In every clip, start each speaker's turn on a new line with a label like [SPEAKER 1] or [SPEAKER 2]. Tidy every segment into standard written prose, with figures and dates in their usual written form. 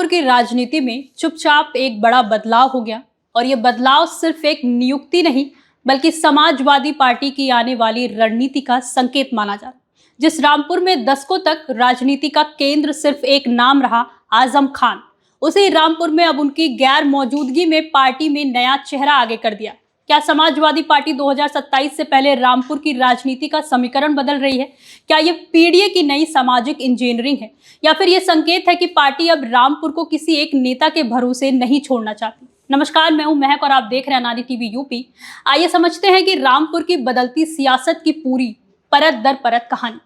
[SPEAKER 1] रामपुर की राजनीति में चुपचाप एक बड़ा बदलाव हो गया और ये बदलाव सिर्फ एक नियुक्ति नहीं बल्कि समाजवादी पार्टी की आने वाली रणनीति का संकेत माना जा रहा है। जिस रामपुर में दशकों तक राजनीति का केंद्र सिर्फ एक नाम रहा, आजम खान, उसी रामपुर में अब उनकी गैर मौजूदगी में पार्टी में नया चेहरा आगे कर दिया। क्या समाजवादी पार्टी 2027 से पहले रामपुर की राजनीति का समीकरण बदल रही है? क्या ये पीडीए की नई सामाजिक इंजीनियरिंग है या फिर ये संकेत है कि पार्टी अब रामपुर को किसी एक नेता के भरोसे नहीं छोड़ना चाहती? नमस्कार, मैं हूं महक और आप देख रहे हैं अनादि टीवी यूपी। आइए समझते हैं कि रामपुर की बदलती सियासत की पूरी परत दर परत कहानी।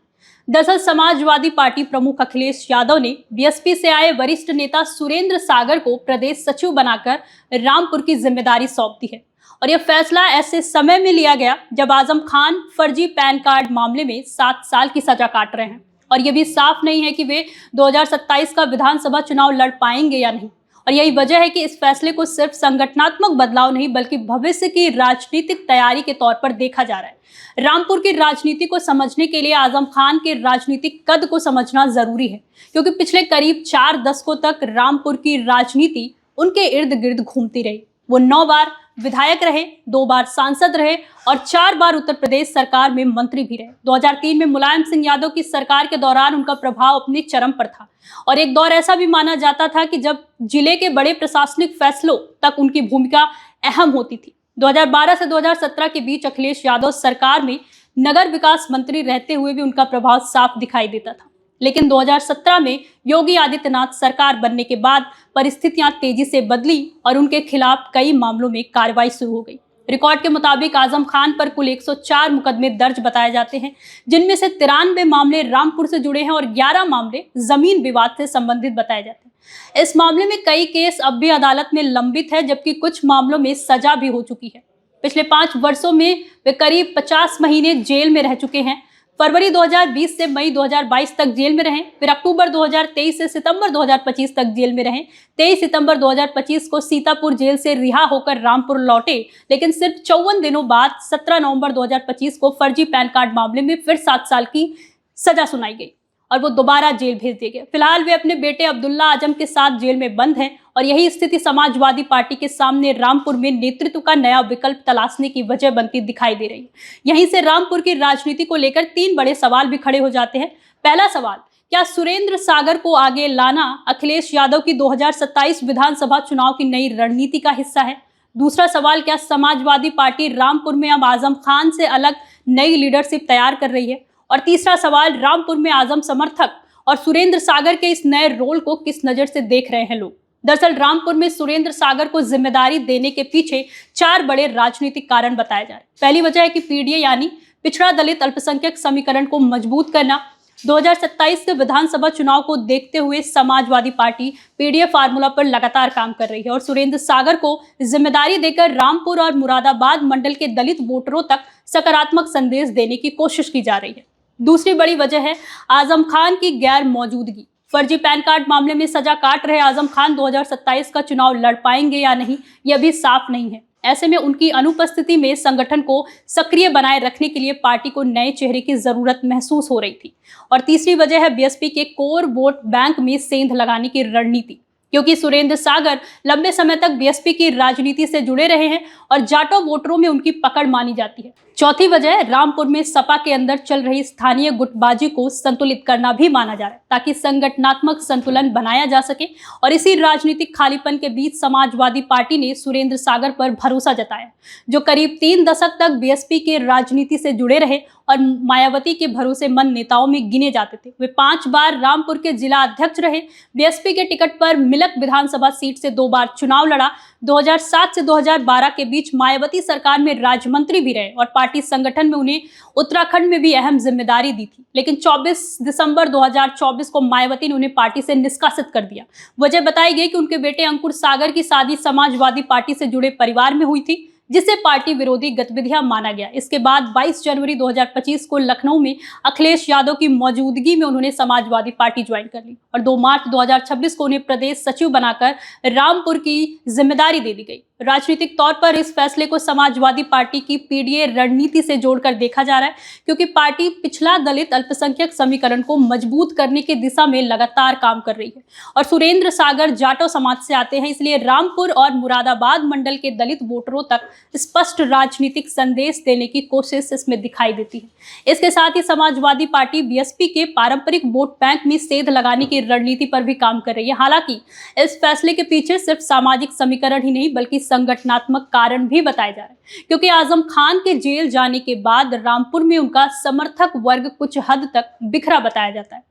[SPEAKER 1] दरअसल समाजवादी पार्टी प्रमुख अखिलेश यादव ने बीएसपी से आए वरिष्ठ नेता सुरेंद्र सागर को प्रदेश सचिव बनाकर रामपुर की जिम्मेदारी सौंप दी है। और यह फैसला ऐसे समय में लिया गया जब आजम खान फर्जी पैन कार्ड मामले में 7 साल की सजा काट रहे हैं और यह भी साफ नहीं है कि वे 2027 का विधानसभा चुनाव लड़ पाएंगे या नहीं। और यही वजह है कि इस फैसले को सिर्फ संगठनात्मक बदलाव नहीं बल्कि भविष्य की राजनीतिक तैयारी के तौर पर देखा जा रहा है। रामपुर की राजनीति को समझने के लिए आजम खान के राजनीतिक कद को समझना जरूरी है, क्योंकि पिछले करीब 4 दशकों तक रामपुर की राजनीति उनके इर्द गिर्द घूमती रही। वो 9 बार विधायक रहे, 2 बार सांसद रहे और 4 बार उत्तर प्रदेश सरकार में मंत्री भी रहे। 2003 में मुलायम सिंह यादव की सरकार के दौरान उनका प्रभाव अपने चरम पर था और एक दौर ऐसा भी माना जाता था कि जब जिले के बड़े प्रशासनिक फैसलों तक उनकी भूमिका अहम होती थी। 2012 से 2017 के बीच अखिलेश यादव सरकार में नगर विकास मंत्री रहते हुए भी उनका प्रभाव साफ दिखाई देता था। लेकिन 2017 में योगी आदित्यनाथ सरकार बनने के बाद परिस्थितियां तेजी से बदली और उनके खिलाफ कई मामलों में कार्रवाई शुरू हो गई। रिकॉर्ड के मुताबिक आजम खान पर कुल 104 मुकदमे दर्ज बताए जाते हैं, जिनमें से 93 मामले रामपुर से जुड़े हैं और 11 मामले जमीन विवाद से संबंधित बताए जाते हैं। इस मामले में कई केस अब भी अदालत में लंबित है, जबकि कुछ मामलों में सजा भी हो चुकी है। पिछले 5 वर्षों में वे करीब 50 महीने जेल में रह चुके हैं। फरवरी 2020 से मई 2022 तक जेल में रहे, फिर अक्टूबर 2023 से सितंबर 2025 तक जेल में रहे। 23 सितंबर 2025 को सीतापुर जेल से रिहा होकर रामपुर लौटे, लेकिन सिर्फ 54 दिनों बाद 17 नवंबर 2025 को फर्जी पैन कार्ड मामले में फिर 7 साल की सजा सुनाई गई और वो दोबारा जेल भेज दिए गए। फिलहाल वे अपने बेटे अब्दुल्ला आजम के साथ जेल में बंद हैं और यही स्थिति समाजवादी पार्टी के सामने रामपुर में नेतृत्व का नया विकल्प तलाशने की वजह बनती दिखाई दे रही है। यहीं से रामपुर की राजनीति को लेकर 3 बड़े सवाल भी खड़े हो जाते हैं। पहला सवाल, क्या सुरेंद्र सागर को आगे लाना अखिलेश यादव की 2027 विधानसभा चुनाव की नई रणनीति का हिस्सा है? दूसरा सवाल, क्या समाजवादी पार्टी रामपुर में अब आजम खान से अलग नई लीडरशिप तैयार कर रही है? और तीसरा सवाल, रामपुर में आजम समर्थक और सुरेंद्र सागर के इस नए रोल को किस नजर से देख रहे हैं लोग? दरअसल रामपुर में सुरेंद्र सागर को जिम्मेदारी देने के पीछे 4 बड़े राजनीतिक कारण बताए जा रहे हैं। पहली वजह है कि पीडीए यानी पिछड़ा दलित अल्पसंख्यक समीकरण को मजबूत करना। 2027 के विधानसभा चुनाव को देखते हुए समाजवादी पार्टी पीडीए फार्मूला पर लगातार काम कर रही है और सुरेंद्र सागर को जिम्मेदारी देकर रामपुर और मुरादाबाद मंडल के दलित वोटरों तक सकारात्मक संदेश देने की कोशिश की जा रही है। दूसरी बड़ी वजह है आजम खान की गैर मौजूदगी। फर्जी पैन कार्ड मामले में सजा काट रहे आजम खान 2027 का चुनाव लड़ पाएंगे या नहीं, यह भी साफ नहीं है। ऐसे में उनकी अनुपस्थिति में संगठन को सक्रिय बनाए रखने के लिए पार्टी को नए चेहरे की जरूरत महसूस हो रही थी। और तीसरी वजह है बीएसपी के कोर वोट बैंक में सेंध लगाने की रणनीति, क्योंकि सुरेंद्र सागर लंबे समय तक बीएसपी की राजनीति से जुड़े रहे हैं और जाटो वोटरों में उनकी पकड़ मानी जाती है। चौथी वजह रामपुर में सपा के अंदर चल रही स्थानीय गुटबाजी को संतुलित करना भी माना जा रहा है, ताकि संगठनात्मक संतुलन बनाया जा सके। और इसी राजनीतिक खालीपन के बीच समाजवादी पार्टी ने सुरेंद्र सागर पर भरोसा जताया, जो करीब 3 दशक तक बीएसपी के राजनीति से जुड़े रहे और मायावती के भरोसेमंद नेताओं में गिने जाते थे। वे 5 बार रामपुर के जिला अध्यक्ष रहे, बीएसपी के टिकट पर मिलक विधानसभा सीट से 2 बार चुनाव लड़ा। 2007 से 2012 के बीच मायावती सरकार में राज्य मंत्री भी रहे और पार्टी संगठन में उन्हें उत्तराखंड में भी अहम जिम्मेदारी दी थी। लेकिन 24 दिसंबर 2024 को मायावती ने उन्हें पार्टी से निष्कासित कर दिया। वजह बताई गई कि उनके बेटे अंकुर सागर की शादी समाजवादी पार्टी से जुड़े परिवार में हुई थी, जिसे पार्टी विरोधी गतिविधियां माना गया। इसके बाद 22 जनवरी 2025 को लखनऊ में अखिलेश यादव की मौजूदगी में उन्होंने समाजवादी पार्टी ज्वाइन कर ली और 2 मार्च 2026 को उन्हें प्रदेश सचिव बनाकर रामपुर की जिम्मेदारी दे दी गई। राजनीतिक तौर पर इस फैसले को समाजवादी पार्टी की पीडीए रणनीति से जोड़कर देखा जा रहा है, क्योंकि पार्टी पिछड़ा दलित अल्पसंख्यक समीकरण को मजबूत करने की दिशा में लगातार काम कर रही है। और सुरेंद्र सागर जाटो समाज से आते हैं, इसलिए रामपुर और मुरादाबाद मंडल के दलित वोटरों तक स्पष्ट राजनीतिक संदेश देने की कोशिश इसमें दिखाई देती है। इसके साथ ही समाजवादी पार्टी बीएसपी के पारंपरिक वोट बैंक में सेंध लगाने की रणनीति पर भी काम कर रही है। हालांकि इस फैसले के पीछे सिर्फ सामाजिक समीकरण ही नहीं बल्कि संगठनात्मक कारण भी बताए जा रहे हैं, क्योंकि आजम खान के जेल जाने के बाद रामपुर में उनका समर्थक वर्ग कुछ हद तक बिखरा बताया जाता है।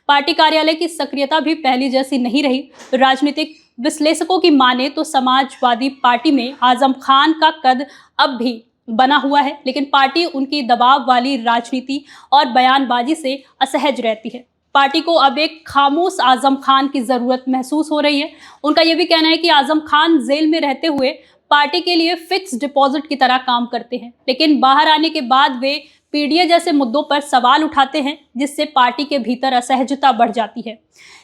[SPEAKER 1] पार्टी कार्यालय की सक्रियता भी पहली जैसी नहीं रही। राजनीतिक विश्लेषकों की माने तो समाजवादी पार्टी में आजम खान का कद अब भी बना हुआ है, लेकिन पार्टी उनकी दबाव वाली राजनीति और बयानबाजी से असहज रहती है। पार्टी को अब एक खामोश आजम खान की जरूरत महसूस हो रही है। उनका यह भी कहना है कि आजम खान जेल में रहते हुए पार्टी के लिए फिक्स डिपॉजिट की तरह काम करते हैं, लेकिन बाहर आने के बाद वे पीडीए जैसे मुद्दों पर सवाल उठाते हैं, जिससे पार्टी के भीतर असहजता बढ़ जाती है।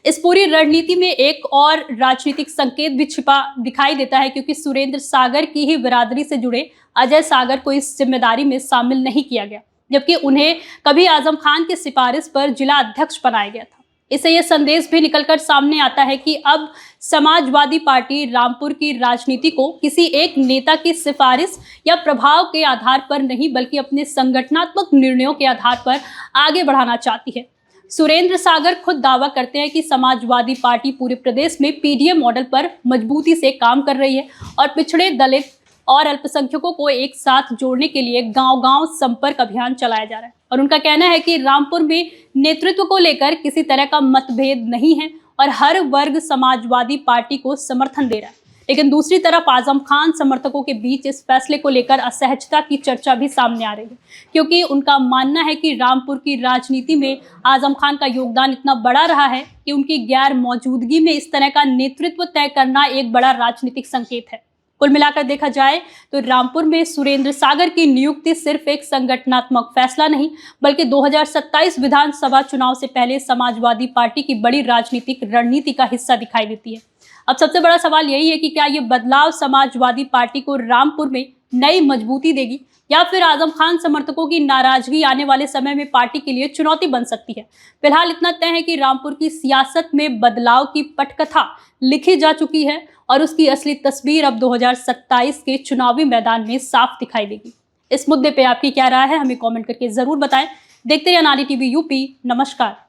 [SPEAKER 1] इस पूरी रणनीति में एक और राजनीतिक संकेत भी छिपा दिखाई देता है, क्योंकि सुरेंद्र सागर की ही बिरादरी से जुड़े अजय सागर को इस जिम्मेदारी में शामिल नहीं किया गया, जबकि उन्हें कभी आजम खान की सिफारिश पर जिला अध्यक्ष बनाया गया था। इससे यह संदेश भी निकलकर सामने आता है कि अब समाजवादी पार्टी रामपुर की राजनीति को किसी एक नेता की सिफारिश या प्रभाव के आधार पर नहीं बल्कि अपने संगठनात्मक निर्णयों के आधार पर आगे बढ़ाना चाहती है। सुरेंद्र सागर खुद दावा करते हैं कि समाजवादी पार्टी पूरे प्रदेश में पीडीए मॉडल पर मजबूती से काम कर रही है और पिछड़े दलित और अल्पसंख्यकों को एक साथ जोड़ने के लिए गांव-गांव संपर्क अभियान चलाया जा रहा है। और उनका कहना है कि रामपुर में नेतृत्व को लेकर किसी तरह का मतभेद नहीं है और हर वर्ग समाजवादी पार्टी को समर्थन दे रहा है। लेकिन दूसरी तरफ आजम खान समर्थकों के बीच इस फैसले को लेकर असहजता की चर्चा भी सामने आ रही है, क्योंकि उनका मानना है कि रामपुर की राजनीति में आजम खान का योगदान इतना बड़ा रहा है कि उनकी गैर मौजूदगी में इस तरह का नेतृत्व तय करना एक बड़ा राजनीतिक संकेत है। कुल मिलाकर देखा जाए तो रामपुर में सुरेंद्र सागर की नियुक्ति सिर्फ एक संगठनात्मक फैसला नहीं बल्कि 2027 विधानसभा चुनाव से पहले समाजवादी पार्टी की बड़ी राजनीतिक रणनीति का हिस्सा दिखाई देती है। अब सबसे बड़ा सवाल यही है कि क्या ये बदलाव समाजवादी पार्टी को रामपुर में नई मजबूती देगी या फिर आजम खान समर्थकों की नाराजगी आने वाले समय में पार्टी के लिए चुनौती बन सकती है। फिलहाल इतना तय है कि रामपुर की सियासत में बदलाव की पटकथा लिखी जा चुकी है और उसकी असली तस्वीर अब 2027 के चुनावी मैदान में साफ दिखाई देगी। इस मुद्दे पे आपकी क्या राय है, हमें कमेंट करके जरूर बताएं। देखते रहिए अनाड़ी टीवी यूपी। नमस्कार।